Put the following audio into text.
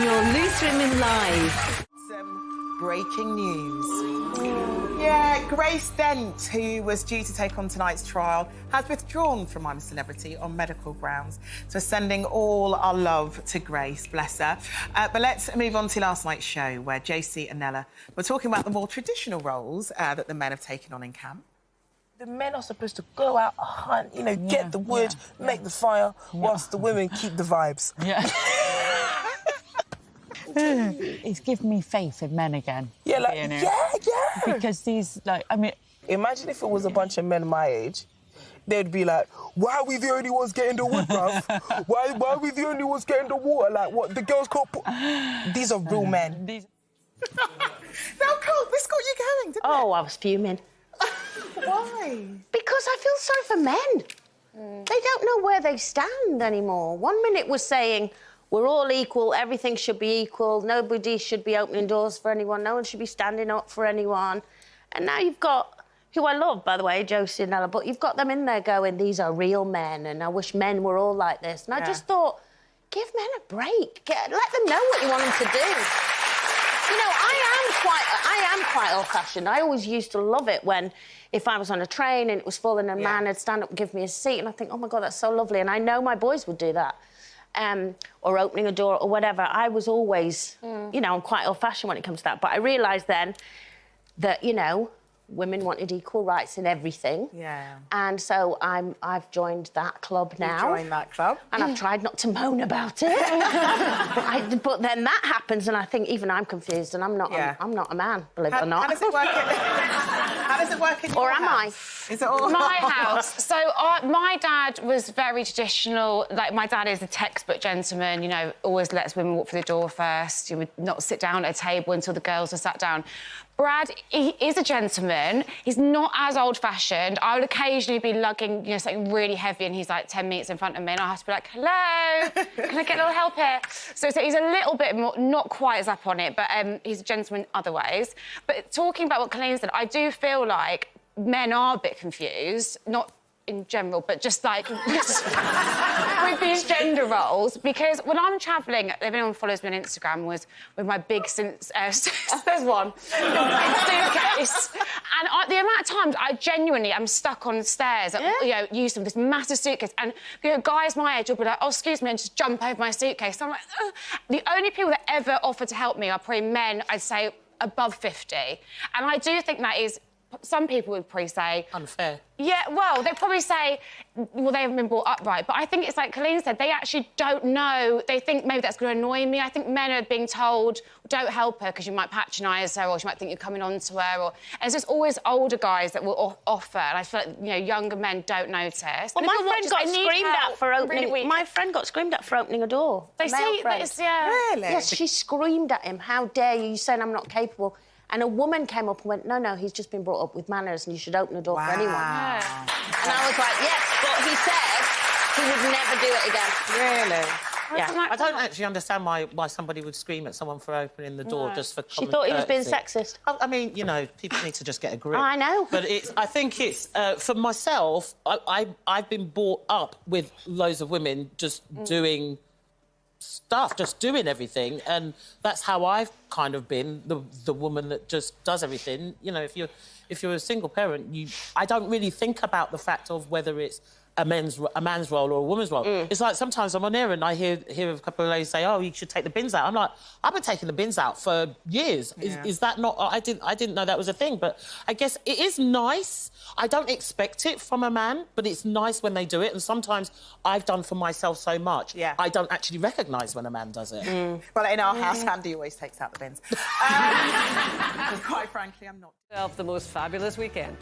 your Loose Women Live. Some breaking news. Yeah, Grace Dent, who was due to take on tonight's trial, has withdrawn from I'm a Celebrity on medical grounds. So sending all our love to Grace, bless her. But let's move on to last night's show, where JC and Nella were talking about the more traditional roles that the men have taken on in camp. The men are supposed to go out, hunt, get the wood, make the fire, whilst the women keep the vibes. Yeah. It's given me faith in men again. Yeah, like, being here. yeah. Because these, like, I mean... Imagine if it was a bunch of men my age, they'd be like, why are we the only ones getting the wood, bruv? Why are we the only ones getting the water? Like, what, the girls can't put... These are real men. Now, Cole, this got you going, didn't it? Oh, I was fuming. Why? Because I feel sorry for men. They don't know where they stand anymore. 1 minute was saying, we're all equal, everything should be equal, nobody should be opening doors for anyone, no one should be standing up for anyone. And now you've got, who I love, by the way, Josie and Nella, but you've got them in there going, these are real men, and I wish men were all like this. And I just thought, give men a break. Let them know what you want them to do. You know, I am quite old-fashioned. I always used to love it when, if I was on a train and it was full and a man would stand up and give me a seat, and I think, oh, my God, that's so lovely. And I know my boys would do that. Or opening a door or whatever. I was always, you know, I'm quite old-fashioned when it comes to that. But I realised then that, you know, women wanted equal rights in everything. Yeah. And so I've joined that club now. You joined that club. And I've tried not to moan about it. but then that happens, and I think even I'm confused, and I'm not a man, believe it or not. How does it work? How does it work in your Or am I? house? Is it all My house. So my dad was very traditional. Like, my dad is a textbook gentleman, you know, always lets women walk through the door first. He would not sit down at a table until the girls were sat down. Brad, he is a gentleman. He's not as old-fashioned. I would occasionally be lugging, you know, something really heavy, and he's, like, 10 meters in front of me, and I have to be like, hello, can I get a little help here? So he's a little bit more, not quite as up on it, but he's a gentleman other ways. But talking about what Colleen said, I do feel like men are a bit confused, not in general, but just like with these gender roles, because when I'm travelling, if anyone follows me on Instagram, was with my big there's one suitcase, and the amount of times I genuinely am stuck on stairs, you know, using this massive suitcase, and you know, guys my age will be like, oh, excuse me, and just jump over my suitcase. So I'm like, ugh. The only people that ever offer to help me are probably men, I'd say above 50, and I do think that is. Some people would probably say... Unfair. Yeah, well, they'd probably say, well, they haven't been brought up right. But I think it's like Colleen said, they actually don't know. They think maybe that's going to annoy me. I think men are being told, don't help her because you might patronise her, or she might think you're coming on to her. And it's just always older guys that will offer. And I feel like, you know, younger men don't notice. Well, my friend got screamed at for opening... My friend got screamed at for opening a door. They see this, yeah. Really? Yes, she screamed at him, how dare you, you're saying I'm not capable. And a woman came up and went, no, he's just been brought up with manners and you should open a door for anyone. Yeah. And I was like, yes, but he said he would never do it again. Really? Yeah. I don't actually understand why somebody would scream at someone for opening the door just for common She thought he was being courtesy. sexist. I mean, you know, people need to just get a grip. I know. But I think it's... for myself, I've been brought up with loads of women just doing... stuff, just doing everything, and that's how I've kind of been the woman that just does everything. You know, if you're a single parent, I don't really think about the fact of whether it's a man's role or a woman's role. It's like sometimes I'm on air and I hear a couple of ladies say, "Oh, you should take the bins out." I'm like, I've been taking the bins out for years. Yeah. Is that not? I didn't know that was a thing, but I guess it is nice. I don't expect it from a man, but it's nice when they do it. And sometimes I've done for myself so much, I don't actually recognise when a man does it. Well, in our house, Andy always takes out the bins. Quite frankly, I'm not. Of the most fabulous weekend.